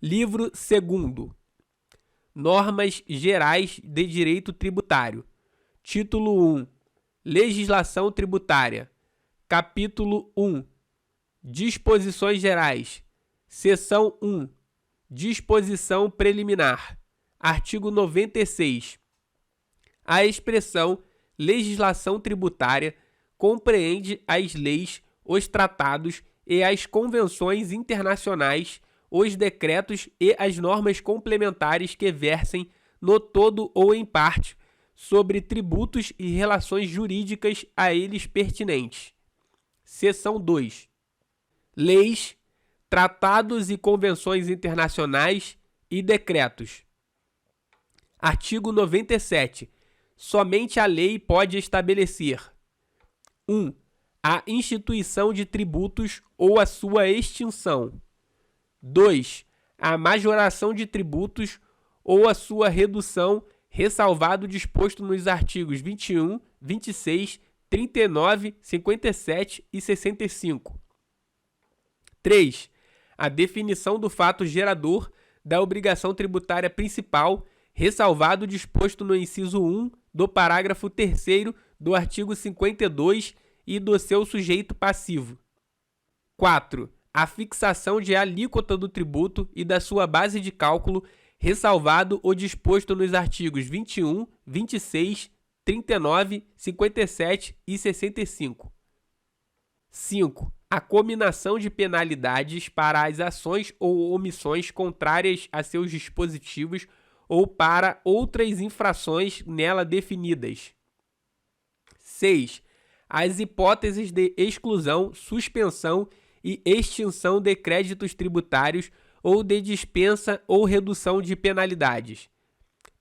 Livro 2º. Normas Gerais de Direito Tributário. Título 1. Legislação Tributária. Capítulo 1. Disposições Gerais. Seção 1. Disposição Preliminar. Artigo 96. A expressão legislação tributária compreende as leis, os tratados e as convenções internacionais, os decretos e as normas complementares que versem, no todo ou em parte, sobre tributos e relações jurídicas a eles pertinentes. Seção 2. Leis, tratados e convenções internacionais e decretos. Artigo 97. Somente a lei pode estabelecer: 1. A instituição de tributos ou a sua extinção. 2. A majoração de tributos ou a sua redução, ressalvado o disposto nos artigos 21, 26, 39, 57 e 65. 3. A definição do fato gerador da obrigação tributária principal, ressalvado o disposto no inciso 1 do parágrafo 3º do artigo 52 e do seu sujeito passivo. 4. A fixação de alíquota do tributo e da sua base de cálculo, ressalvado o disposto nos artigos 21, 26, 39, 57 e 65. 5. A cominação de penalidades para as ações ou omissões contrárias a seus dispositivos ou para outras infrações nela definidas. 6. As hipóteses de exclusão, suspensão e extinção de créditos tributários ou de dispensa ou redução de penalidades.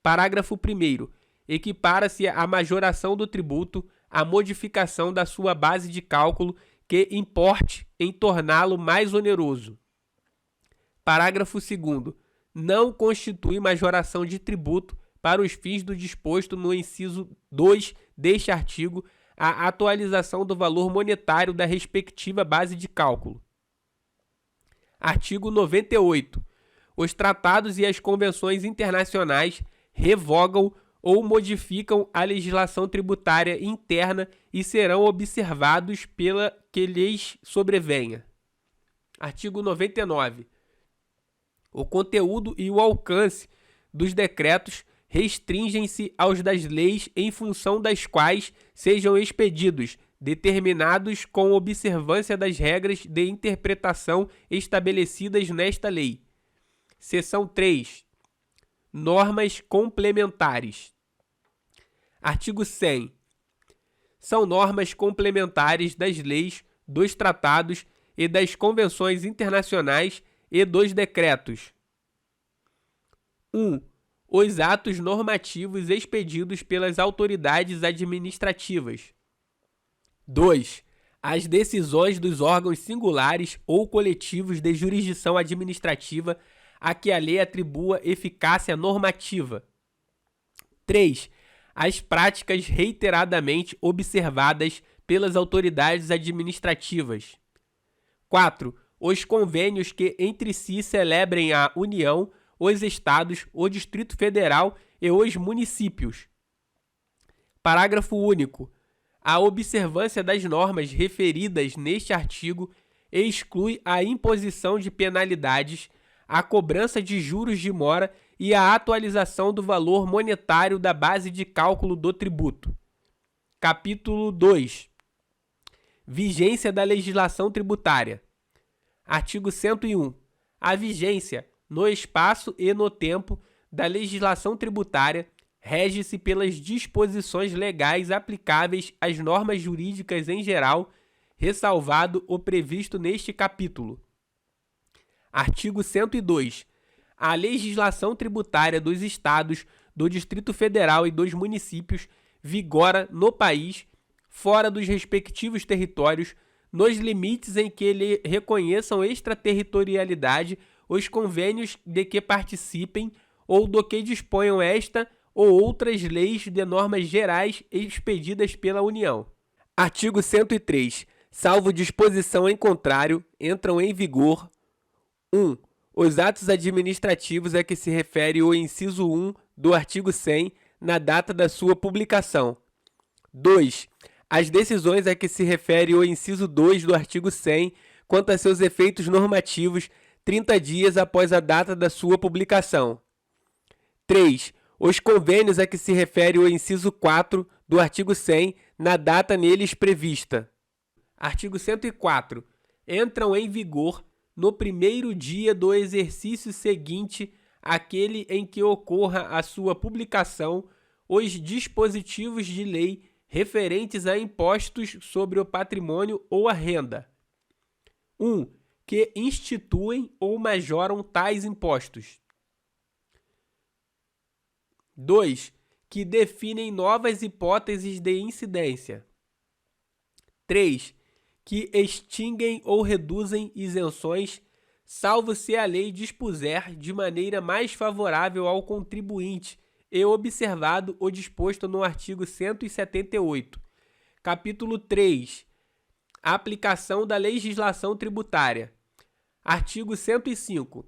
Parágrafo 1º. Equipara-se a majoração do tributo à modificação da sua base de cálculo que importe em torná-lo mais oneroso. Parágrafo 2º. Não constitui majoração de tributo para os fins do disposto no inciso 2 deste artigo a atualização do valor monetário da respectiva base de cálculo. Artigo 98. Os tratados e as convenções internacionais revogam ou modificam a legislação tributária interna e serão observados pela que lhes sobrevenha. Artigo 99. O conteúdo e o alcance dos decretos restringem-se aos das leis em função das quais sejam expedidos, determinados com observância das regras de interpretação estabelecidas nesta lei. Seção 3. Normas complementares. Artigo 100. São normas complementares das leis, dos tratados e das convenções internacionais e dos decretos. 1. Os atos normativos expedidos pelas autoridades administrativas. 2. As decisões dos órgãos singulares ou coletivos de jurisdição administrativa a que a lei atribua eficácia normativa. 3. As práticas reiteradamente observadas pelas autoridades administrativas. 4. Os convênios que entre si celebrem a União, os Estados, o Distrito Federal e os municípios. Parágrafo único. A observância das normas referidas neste artigo exclui a imposição de penalidades, a cobrança de juros de mora e a atualização do valor monetário da base de cálculo do tributo. Capítulo 2. Vigência da legislação tributária. Artigo 101. A vigência, no espaço e no tempo, da legislação tributária rege-se pelas disposições legais aplicáveis às normas jurídicas em geral, ressalvado o previsto neste capítulo. Artigo 102. A legislação tributária dos Estados, do Distrito Federal e dos municípios vigora no país, fora dos respectivos territórios, nos limites em que lhe reconheçam extraterritorialidade os convênios de que participem ou do que disponham esta ou outras leis de normas gerais expedidas pela União. Artigo 103. Salvo disposição em contrário, entram em vigor: 1. Os atos administrativos a que se refere o inciso 1 do artigo 100 na data da sua publicação. 2. As decisões a que se refere o inciso 2 do artigo 100 quanto a seus efeitos normativos 30 dias após a data da sua publicação. 3. Os convênios a que se refere o inciso 4 do artigo 100 na data neles prevista. Artigo 104. Entram em vigor no primeiro dia do exercício seguinte àquele em que ocorra a sua publicação os dispositivos de lei referentes a impostos sobre o patrimônio ou a renda. 1. Que instituem ou majoram tais impostos. 2. Que definem novas hipóteses de incidência. 3. Que extinguem ou reduzem isenções, salvo se a lei dispuser de maneira mais favorável ao contribuinte e observado o disposto no artigo 178. Capítulo 3. Aplicação da legislação tributária. Artigo 105.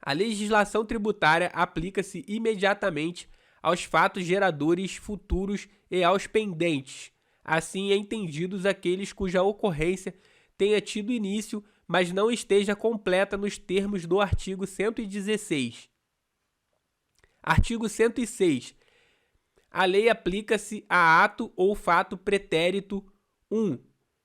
A legislação tributária aplica-se imediatamente aos fatos geradores futuros e aos pendentes, assim entendidos aqueles cuja ocorrência tenha tido início, mas não esteja completa nos termos do artigo 116. Artigo 106. A lei aplica-se a ato ou fato pretérito 1.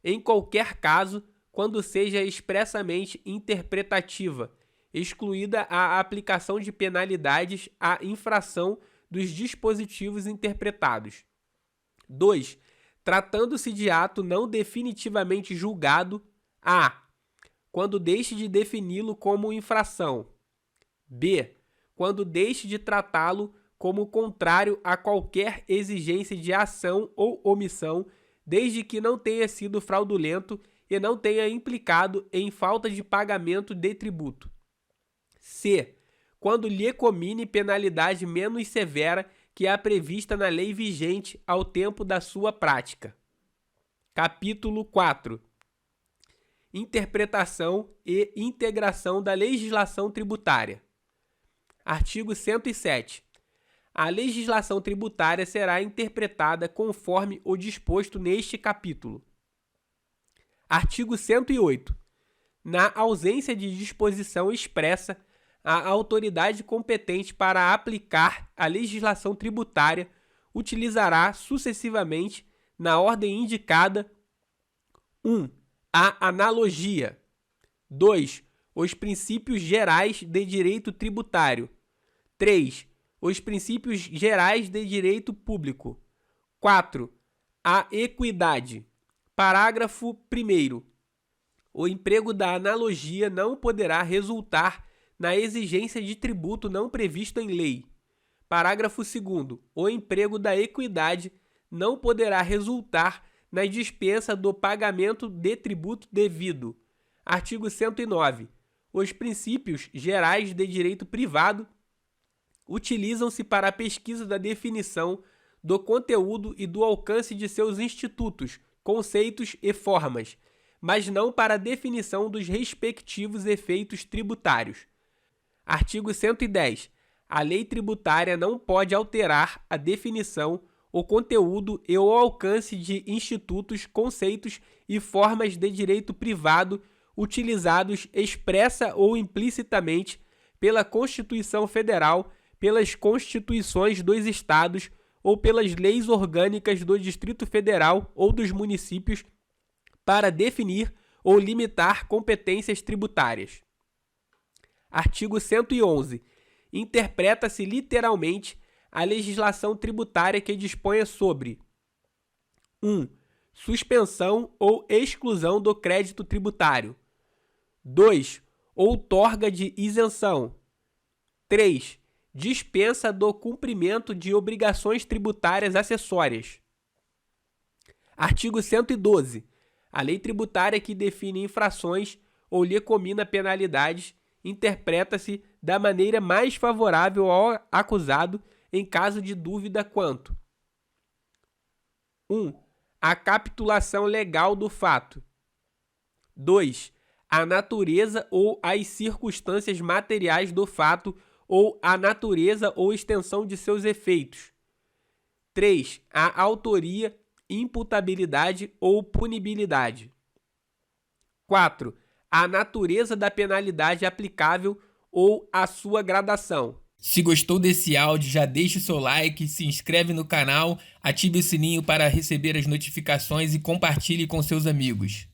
Em qualquer caso, quando seja expressamente interpretativa, excluída a aplicação de penalidades à infração dos dispositivos interpretados. 2. Tratando-se de ato não definitivamente julgado, a. Quando deixe de defini-lo como infração. B. Quando deixe de tratá-lo como contrário a qualquer exigência de ação ou omissão, desde que não tenha sido fraudulento e não tenha implicado em falta de pagamento de tributo. C. Quando lhe comine penalidade menos severa que a prevista na lei vigente ao tempo da sua prática. Capítulo 4. Interpretação e integração da legislação tributária. Artigo 107. A legislação tributária será interpretada conforme o disposto neste capítulo. Artigo 108. Na ausência de disposição expressa, a autoridade competente para aplicar a legislação tributária utilizará sucessivamente, na ordem indicada, 1. A analogia. 2. Os princípios gerais de direito tributário. 3. Os princípios gerais de direito público. 4. A equidade. Parágrafo 1º. O emprego da analogia não poderá resultar na exigência de tributo não previsto em lei. Parágrafo 2º. O emprego da equidade não poderá resultar na dispensa do pagamento de tributo devido. Artigo 109. Os princípios gerais de direito privado utilizam-se para a pesquisa da definição do conteúdo e do alcance de seus institutos, conceitos e formas, mas não para a definição dos respectivos efeitos tributários. Artigo 110. A lei tributária não pode alterar a definição, o conteúdo e o alcance de institutos, conceitos e formas de direito privado utilizados expressa ou implicitamente pela Constituição Federal, pelas Constituições dos Estados ou pelas leis orgânicas do Distrito Federal ou dos municípios para definir ou limitar competências tributárias. Artigo 111. Interpreta-se literalmente a legislação tributária que disponha sobre 1. Suspensão ou exclusão do crédito tributário. 2. Outorga de isenção. 3. Dispensa do cumprimento de obrigações tributárias acessórias. Artigo 112. A lei tributária que define infrações ou lhe comina penalidades interpreta-se da maneira mais favorável ao acusado em caso de dúvida quanto 1. A capitulação legal do fato. 2. a natureza ou as circunstâncias materiais do fato ou a natureza ou extensão de seus efeitos. 3. A autoria, imputabilidade ou punibilidade. 4. A natureza da penalidade aplicável ou a sua gradação. Se gostou desse áudio, já deixa o seu like, se inscreve no canal, ative o sininho para receber as notificações e compartilhe com seus amigos.